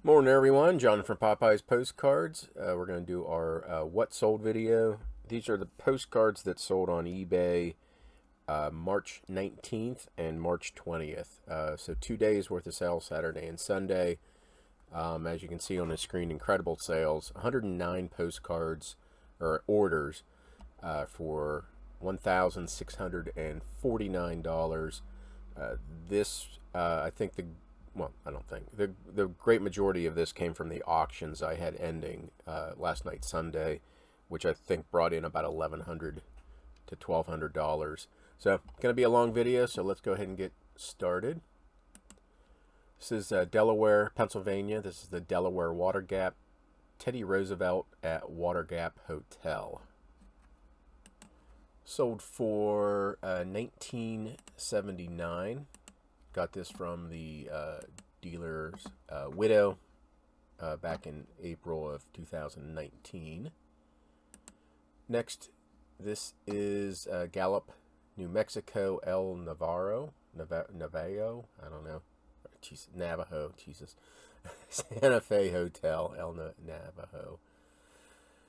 Morning, everyone. John from Popeyes Postcards. We're going to do our what sold video. These are the postcards that sold on eBay March 19th and March 20th. So 2 days worth of sales, Saturday and Sunday. As you can see on the screen, incredible sales. 109 postcards or orders for $1,649. I think I don't think. The great majority of this came from the auctions I had ending last night, Sunday, which I think brought in about $1,100 to $1,200. So, going to be a long video, so let's go ahead and get started. This is Delaware, Pennsylvania. This is the Delaware Water Gap. Teddy Roosevelt at Water Gap Hotel. Sold for $19.79. Got this from the dealer's widow back in April of 2019. Next, this is Gallup, New Mexico, El Navarro, Navajo, I don't know, Jesus, Navajo, Jesus, Santa Fe Hotel, Navajo,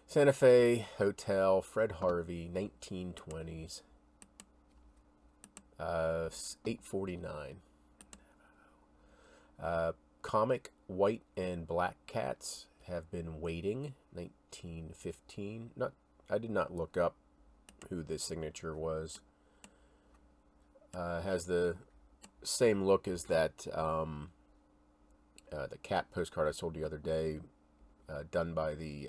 Santa Fe Hotel, Fred Harvey, 1920s, $8.49. Comic White and Black Cats Have Been Waiting, 1915. I did not look up who this signature was. Has the same look as that the cat postcard I sold the other day, done by the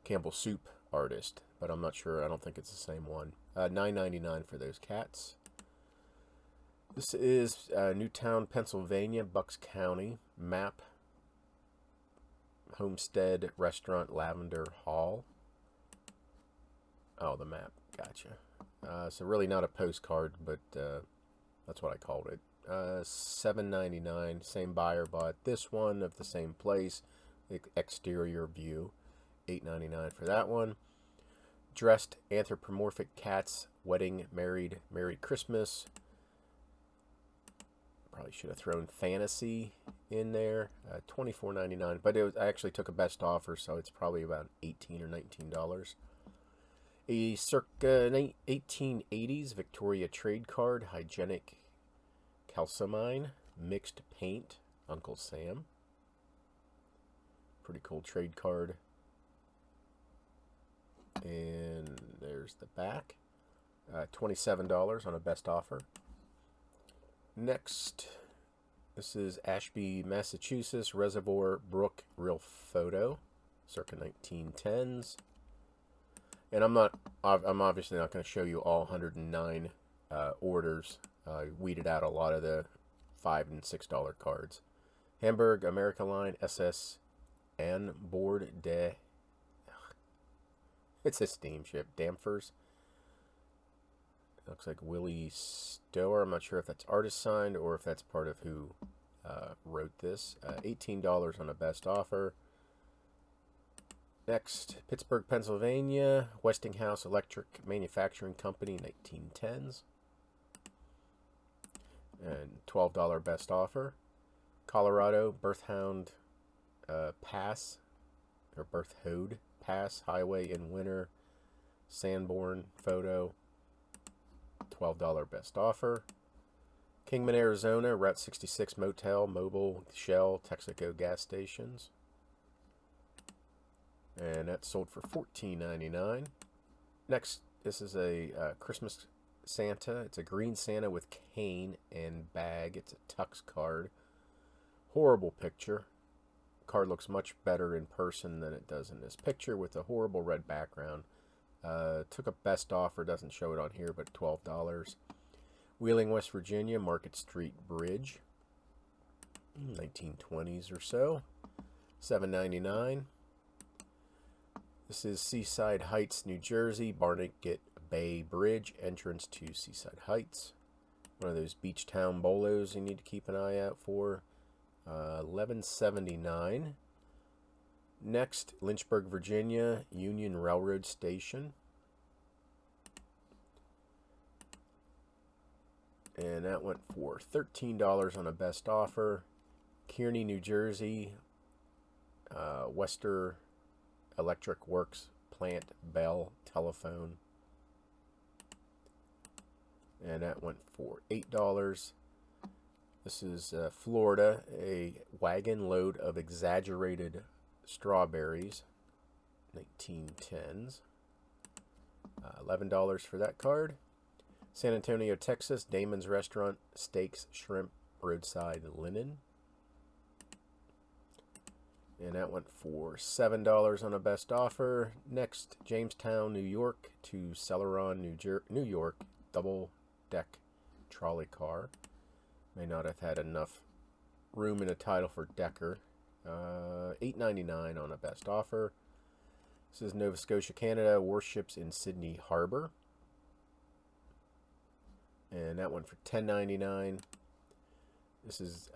Campbell Soup artist, but I'm not sure. I don't think it's the same one. $9.99 for those cats. This is Newtown, Pennsylvania, Bucks County, map, Homestead Restaurant, Lavender Hall. Oh, the map, gotcha. So really not a postcard, but that's what I called it. $7.99, same buyer bought this one of the same place, exterior view, $8.99 for that one. Dressed Anthropomorphic Cats, Wedding, Married, Merry Christmas. Probably should have thrown Fantasy in there. $24.99, but I actually took a best offer, so it's probably about $18 or $19. A circa 1880s Victoria trade card, Hygienic Calcimine, Mixed Paint, Uncle Sam. Pretty cool trade card. And there's the back. $27 on a best offer. Next, this is Ashby, Massachusetts, Reservoir Brook Real Photo, circa 1910s. And I'm obviously not going to show you all 109 orders. I weeded out a lot of the $5 and $6 cards. Hamburg America Line SS An Bord de. It's a steamship. Damphers. Looks like Willie Stower. I'm not sure if that's artist signed or if that's part of who wrote this. $18 on a best offer. Next, Pittsburgh, Pennsylvania, Westinghouse Electric Manufacturing Company, 1910s. And $12 best offer. Colorado, Berthoud Pass, or Berthoud Pass, Highway in Winter, Sanborn photo. $12 best offer. Kingman, Arizona, Route 66 Motel, Mobile, Shell, Texaco gas stations. And that sold for $14.99. Next, this is a Christmas Santa. It's a green Santa with cane and bag. It's a tux card. Horrible picture. Card looks much better in person than it does in this picture with a horrible red background. Took a best offer, doesn't show it on here, but $12. Wheeling, West Virginia, Market Street Bridge, 1920s or so, $7.99. This is Seaside Heights, New Jersey, Barnegat Bay Bridge, entrance to Seaside Heights. One of those beach town bolos you need to keep an eye out for. $11.79. Next, Lynchburg, Virginia, Union Railroad Station. And that went for $13 on a best offer. Kearney, New Jersey, Wester Electric Works Plant Bell Telephone. And that went for $8. This is Florida, a wagon load of exaggerated strawberries, 1910s. $11 for that card. San Antonio, Texas, Damon's Restaurant, steaks, shrimp, roadside linen. And that went for $7 on a best offer. Next, Jamestown, New York to Celeron, New York, double-deck trolley car. May not have had enough room in a title for Decker. $8.99 on a best offer. This is Nova Scotia, Canada, warships in Sydney Harbor. And that one for $10.99. This is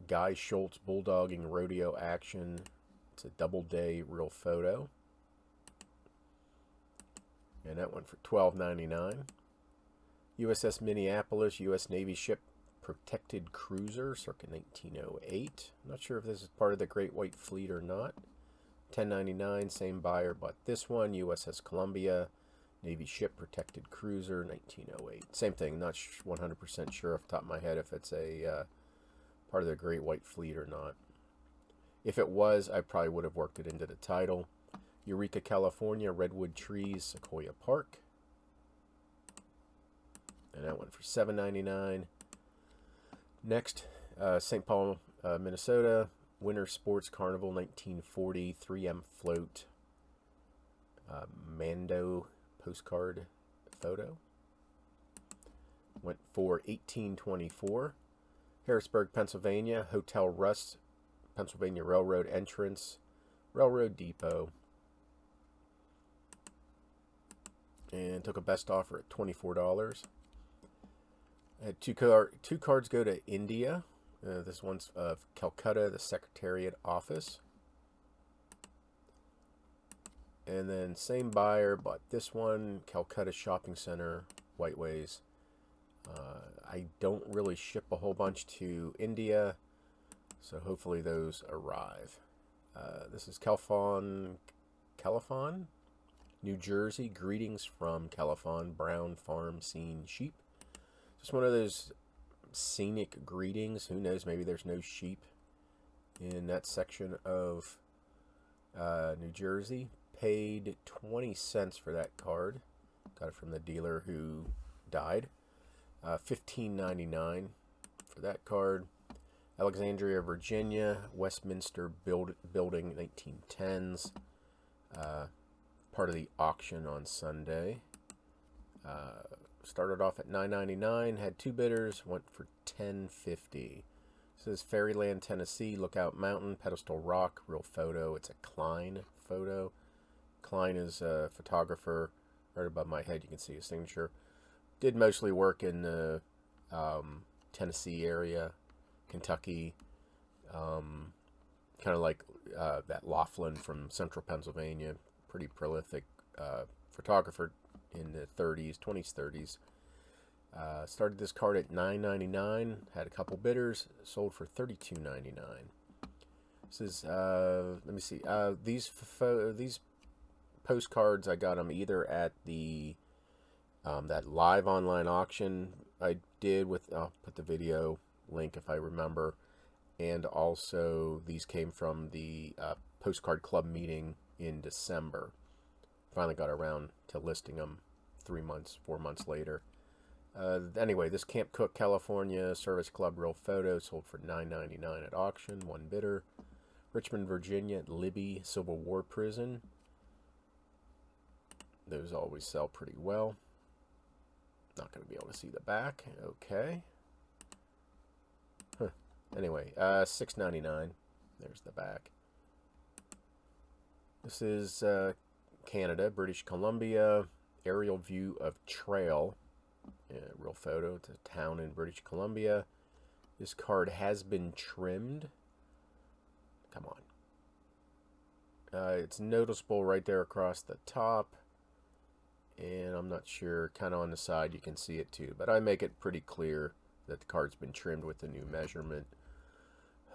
Guy Schultz Bulldogging Rodeo Action. It's a double-day real photo. And that one for $12.99. USS Minneapolis, U.S. Navy ship protected cruiser, circa 1908. I'm not sure if this is part of the Great White Fleet or not. $10.99, same buyer bought this one. USS Columbia, Navy ship protected cruiser, 1908. Same thing, not 100% sure off the top of my head if it's a part of the Great White Fleet or not. If it was, I probably would have worked it into the title. Eureka, California, Redwood Trees, Sequoia Park. And that one for $7.99. Next, St. Paul, Minnesota, Winter Sports Carnival 1940, 3M float, Mando postcard photo. Went for $18.24. Harrisburg, Pennsylvania, Hotel Russ, Pennsylvania Railroad entrance, Railroad Depot. And took a best offer at $24. I had two cards go to India. This one's of Calcutta, the Secretariat Office. And then same buyer bought this one, Calcutta Shopping Center, Whiteways. I don't really ship a whole bunch to India, so hopefully those arrive. This is Califon, New Jersey. Greetings from Califon, Brown Farm Scene Sheep. Just one of those scenic greetings. Who knows, maybe there's no sheep in that section of New Jersey. Paid 20 cents for that card. Got it from the dealer who died. $15.99 for that card. Alexandria, Virginia, Westminster Building, 1910s. Part of the auction on Sunday. Started off at $9.99, had two bidders, went for $10.50. This is Fairyland, Tennessee, Lookout Mountain, Pedestal Rock, real photo. It's a Klein photo. Klein is a photographer. Right above my head, you can see his signature. Did mostly work in the Tennessee area, Kentucky, kind of like that Laughlin from central Pennsylvania. Pretty prolific photographer in the 20s, 30s. Started this card at $9.99, had a couple bidders, sold for $32.99. This is, let me see, these postcards, I got them either at the that live online auction I did with, I'll put the video link if I remember, and also these came from the Postcard Club meeting in December. Finally got around to listing them 4 months later. Anyway, this Camp Cook, California Service Club real photo sold for $9.99 at auction, one bidder. Richmond, Virginia, Libby Civil War Prison. Those always sell pretty well. Not going to be able to see the back. Okay. Anyway, $6.99. There's the back. This is Canada, British Columbia, aerial view of Trail. Real photo. It's a town in British Columbia. This card has been trimmed. Come on. It's noticeable right there across the top. And I'm not sure, kind of on the side you can see it too. But I make it pretty clear that the card's been trimmed with the new measurement.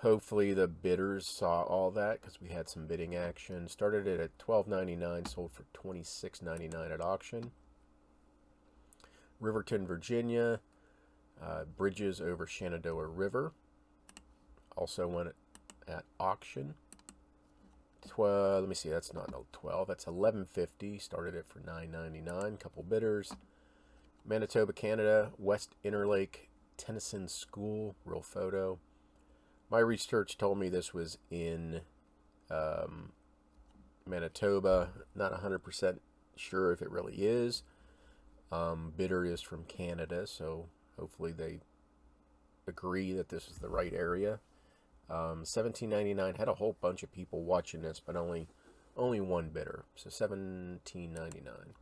Hopefully the bidders saw all that because we had some bidding action. Started it at $12.99, sold for $26.99 at auction. Riverton, Virginia, bridges over Shenandoah River. Also went at auction. Let me see, that's not 12, that's $11.50. Started it for $9.99. Couple bidders. Manitoba, Canada, West Interlake Tennyson School. Real photo. My research told me this was in Manitoba. Not 100% sure if it really is. Bidder is from Canada, so hopefully they agree that this is the right area. $17.99. Had a whole bunch of people watching this, but only one bidder. So $17.99.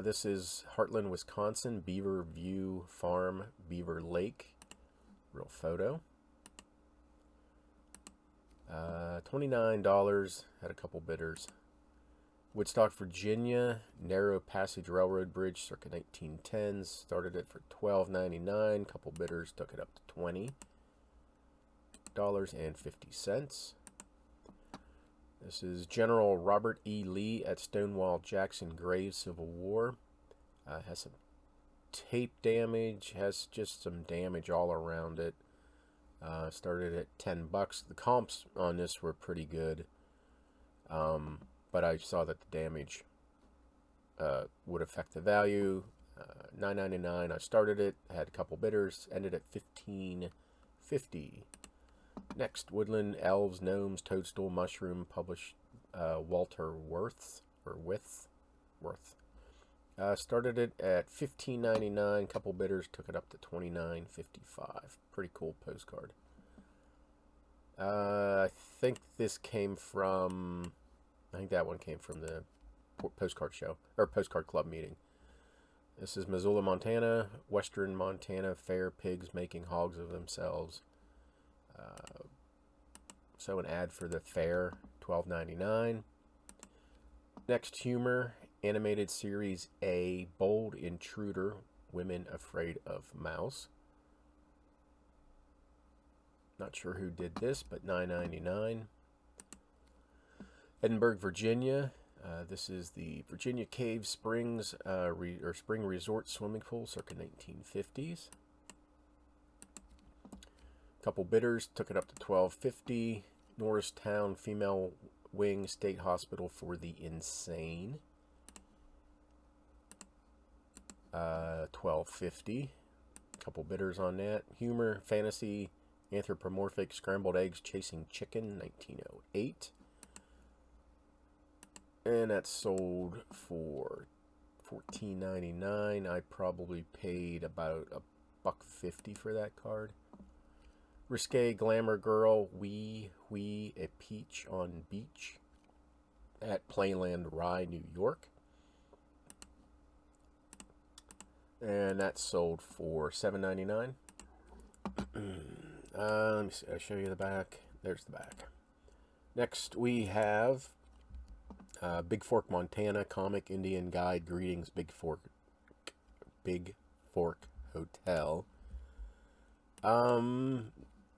This is Heartland, Wisconsin, Beaver View Farm, Beaver Lake. Real photo. $29. Had a couple bidders. Woodstock, Virginia, Narrow Passage Railroad Bridge, circa 1910s. Started it for $12.99. Couple bidders took it up to $20.50. This is General Robert E. Lee at Stonewall Jackson Grave, Civil War. Has some tape damage, has just some damage all around it. Started at $10. The comps on this were pretty good, but I saw that the damage would affect the value. $9.99. I started it, had a couple bidders, ended at $15.50. Next, Woodland Elves, Gnomes, Toadstool, Mushroom, published Walter Worth. Started it at $15.99. Couple bidders took it up to $29.55. Pretty cool postcard. I think this came from. I think that one came from the postcard show or postcard club meeting. This is Missoula, Montana, Western Montana fair, pigs making hogs of themselves. So an ad for the fair, $12.99. Next, humor, animated series A, Bold Intruder, Women Afraid of Mouse. Not sure who did this, but $9.99. Edinburgh, Virginia. This is the Virginia Cave Springs Spring Resort Swimming Pool, circa 1950s. Couple bidders took it up to $12.50. Norristown Female Wing State Hospital for the Insane. $12.50. Couple bidders on that. Humor, fantasy, anthropomorphic scrambled eggs chasing chicken, 1908. And that's sold for $14.99. I probably paid about $1.50 for that card. Risque Glamour Girl, Wee a Peach on Beach at Playland Rye, New York. And that's sold for $7.99. Let me see, I'll show you the back. There's the back. Next we have Big Fork, Montana, Comic Indian Guide, Greetings, Big Fork Hotel.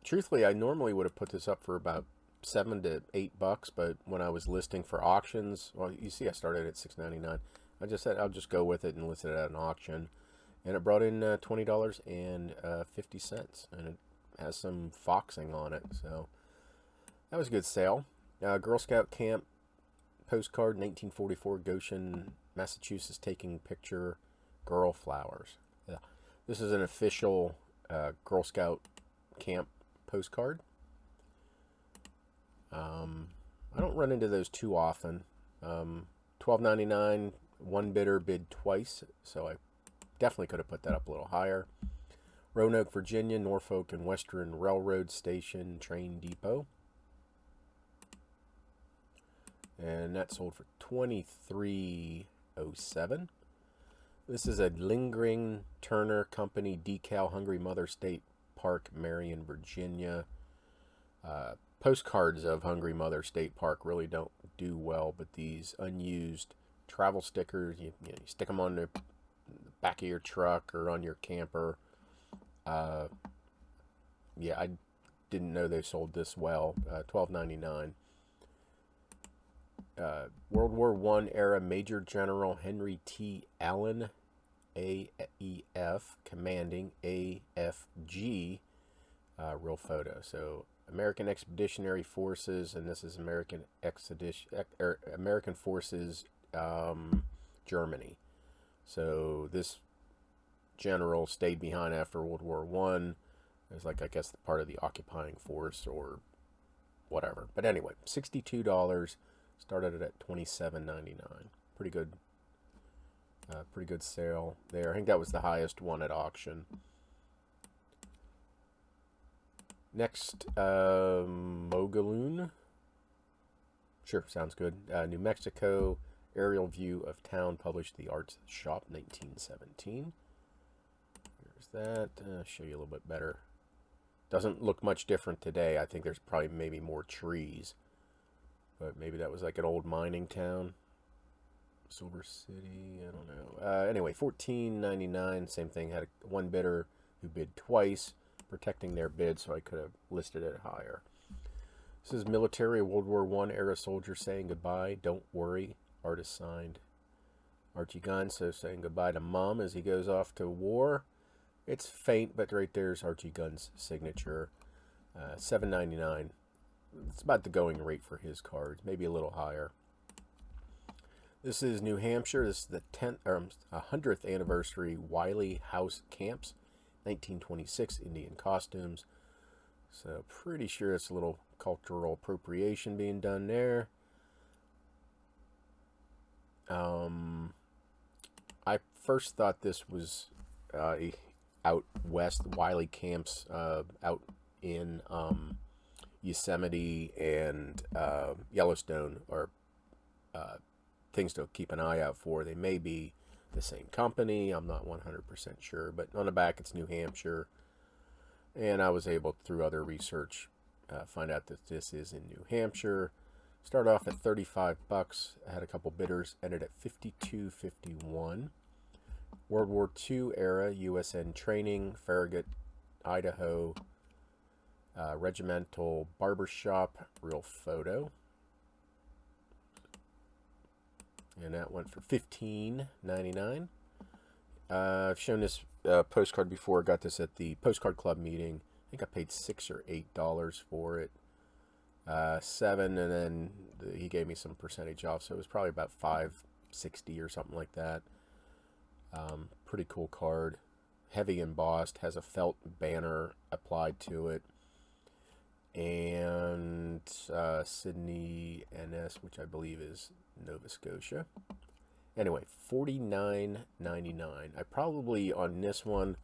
Truthfully, I normally would have put this up for about $7 to $8, but when I was listing for auctions, well, you see I started at $6.99. I just said I'll just go with it and list it at an auction, and it brought in $20.50, and it has some foxing on it, so that was a good sale. Girl Scout Camp Postcard, 1944, Goshen, Massachusetts, taking picture, girl flowers. Yeah. This is an official Girl Scout Camp postcard. I don't run into those too often. $12.99. One bidder bid twice, so I definitely could have put that up a little higher. Roanoke, Virginia, Norfolk and Western Railroad Station Train Depot. And that sold for $23.07. This is a Lingering Turner Company decal, Hungry Mother State Park, Marion, Virginia. Postcards of Hungry Mother State Park really don't do well, but these unused travel stickers, you stick them on the back of your truck or on your camper. Yeah, I didn't know they sold this well. $12.99. World War I era Major General Henry T. Allen, AEF, commanding AFG, real photo. So American Expeditionary Forces, and this is American American Forces, Germany. So this general stayed behind after World War One. It was like, I guess, part of the occupying force or whatever. But anyway, $62. Started it at $27.99. Pretty good. Pretty good sale there. I think that was the highest one at auction. Next, Mogaloon. Sure, sounds good. New Mexico, aerial view of town, published the Arts Shop, 1917. There's that. Show you a little bit better. Doesn't look much different today. I think there's probably maybe more trees. But maybe that was like an old mining town. Silver City, I don't know. Anyway, $14.99. Same thing. Had one bidder who bid twice, protecting their bid, so I could have listed it higher. This is military World War I era soldier saying goodbye. Don't worry. Artist signed Archie Gunn. So saying goodbye to Mom as he goes off to war. It's faint, but right there's Archie Gunn's signature. $7.99. It's about the going rate for his cards, maybe a little higher. This is New Hampshire. This is the 100th anniversary Wiley House Camps, 1926 Indian costumes. So pretty sure it's a little cultural appropriation being done there. I first thought this was out west, Wiley Camps out in Yosemite and Yellowstone are things to keep an eye out for. They may be the same company. I'm not 100% sure, but on the back it's New Hampshire. And I was able, through other research, find out that this is in New Hampshire. Start off at $35. I had a couple bidders, ended at $52.51. World War II era USN training, Farragut, Idaho, regimental barbershop, real photo. And that went for $15.99. I've shown this postcard before. Got this at the Postcard Club meeting. I think I paid $6 or $8 for it. $7, and then he gave me some percentage off, so it was probably about $5.60 or something like that. Pretty cool card. Heavy embossed, has a felt banner applied to it. And Sydney NS, which I believe is Nova Scotia. Anyway, $49.99. I probably, on this one,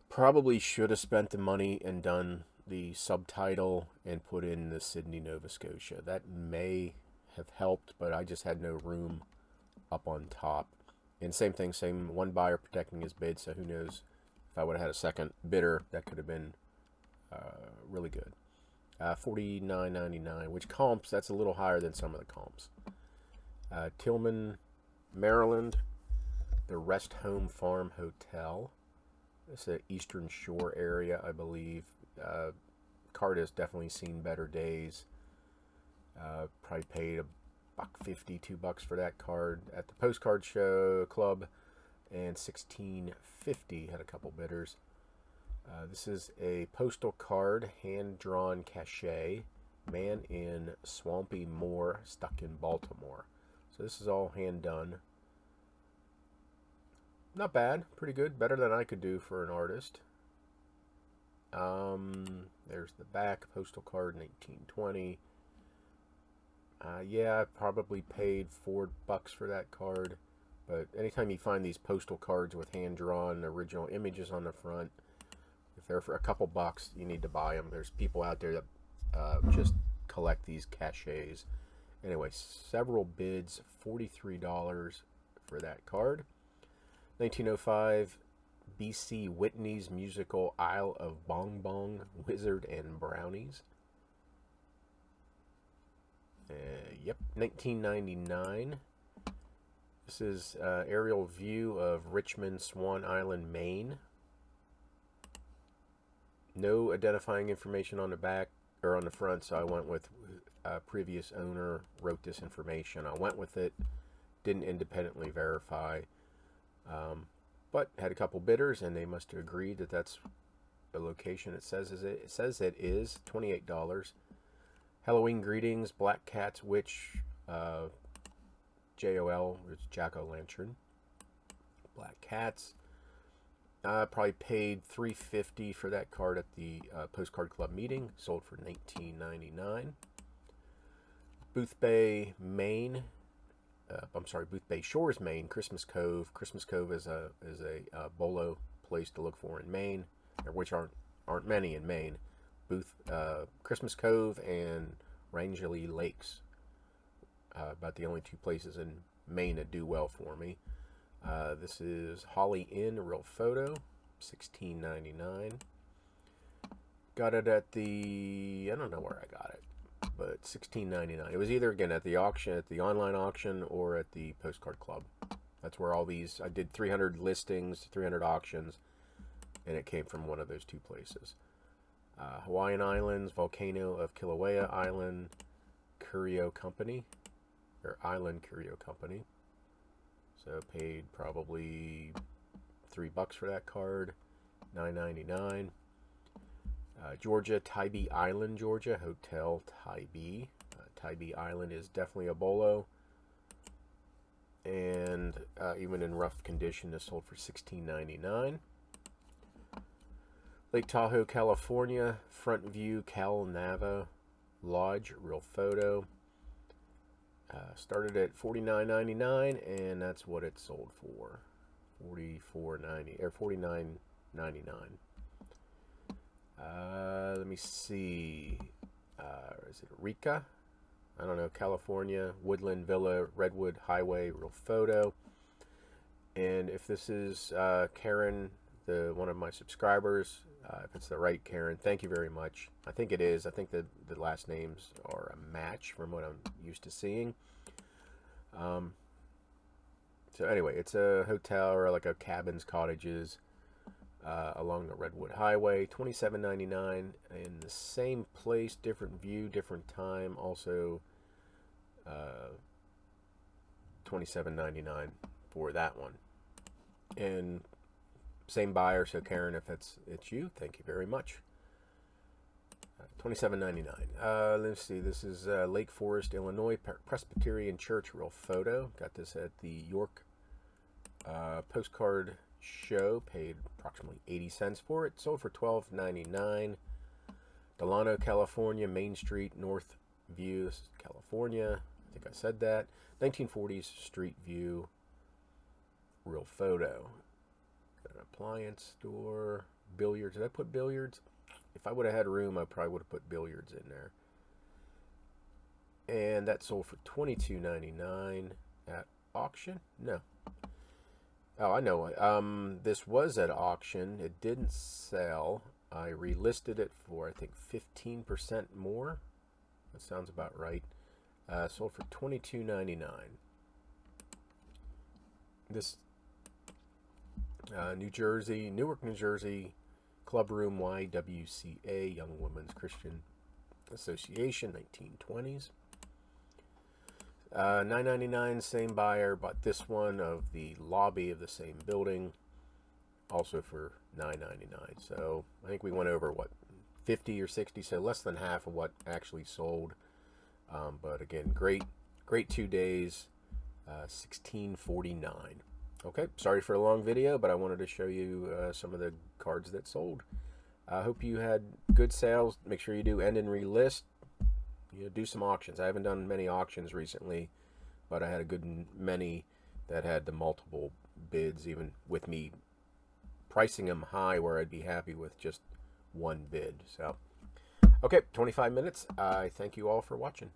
probably should have spent the money and done the subtitle and put in the Sydney, Nova Scotia. That may have helped, but I just had no room up on top. And same thing, same one buyer protecting his bid, so who knows if I would have had a second bidder, that could have been really good. $49.99, which comps, that's a little higher than some of the comps. Tillman, Maryland, the Rest Home Farm Hotel. It's an Eastern Shore area, I believe. Card has definitely seen better days. Probably paid $1.50, $2 for that card at the Postcard Show Club, and $16.50. Had a couple bidders. This is a postal card, hand-drawn cachet, man in swampy moor, stuck in Baltimore. So this is all hand-done. Not bad, pretty good, better than I could do for an artist. There's the back, postal card, 1920. Yeah, I probably paid $4 for that card, but anytime you find these postal cards with hand-drawn original images on the front, if they're for a couple bucks, you need to buy them. There's people out there that just collect these cachets. Anyway, several bids, $43 for that card. 1905, B.C. Whitney's musical Isle of Bong Bong, Wizard and Brownies. Yep, 1999. This is aerial view of Richmond, Swan Island, Maine. No identifying information on the back or on the front, so I went with previous owner wrote this information. I went with it, didn't independently verify, but had a couple bidders, and they must have agreed that that's the location it says it is $28. Halloween greetings, Black Cat's Witch, JOL, it's Jack-o'-lantern. Black Cats. Probably paid $3.50 for that card at the Postcard Club meeting. Sold for $19.99. Booth Bay, Maine. Booth Bay Shores, Maine. Christmas Cove. Christmas Cove is a bolo place to look for in Maine, which aren't many in Maine. Christmas Cove and Rangeley Lakes. About the only two places in Maine that do well for me. This is Holly Inn, a real photo, $16.99. Got it at the, I don't know where I got it, but $16.99. It was either, again, at the auction, at the online auction, or at the Postcard Club. That's where all these, I did 300 listings, 300 auctions, and it came from one of those two places. Hawaiian Islands, Volcano of Kilauea Island, Curio Company, or Island Curio Company. So paid probably $3 for that card, $9.99. Georgia, Tybee Island, Georgia, Hotel Tybee. Tybee Island is definitely a bolo, and even in rough condition, is sold for $16.99. Lake Tahoe, California, Front View, Cal Nava Lodge, real photo. Started at $49.99, and that's what it sold for, $44.90 or $49.99. Let me see. Is it Rica? I don't know. California, Woodland Villa, Redwood Highway, real photo. And if this is Karen, one of my subscribers, if it's the right Karen, thank you very much. I think it is. I think the last names are a match from what I'm used to seeing. So anyway, it's a hotel or like a cabins, cottages along the Redwood Highway, $27.99 in the same place, different view, different time. Also, $27.99 for that one. And same buyer, so Karen, if it's you, thank you very much. $27.99. Let's see. This is Lake Forest, Illinois, Presbyterian Church, real photo. Got this at the York Postcard Show. Paid approximately 80 cents for it. Sold for $12.99. Delano, California, Main Street, North View, this is California. I think I said that. 1940s Street View, real photo. Got an appliance store, billiards. Did I put billiards? If I would have had room, I probably would have put billiards in there. And that sold for $22.99 at auction. No. Oh, I know. This was at auction. It didn't sell. I relisted it for, I think, 15% more. That sounds about right. Sold for $22.99. This Newark, New Jersey, Clubroom YWCA, Young Women's Christian Association, 1920s. $9.99, same buyer, bought this one of the lobby of the same building, also for $9.99. So I think we went over, what, 50 or 60, so less than half of what actually sold. But again, great 2 days, $16.49. Okay, sorry for a long video, but I wanted to show you some of the cards that sold. I hope you had good sales. Make sure you do end and relist. Do some auctions. I haven't done many auctions recently, but I had a good many that had the multiple bids, even with me pricing them high where I'd be happy with just one bid. So, okay, 25 minutes. I thank you all for watching.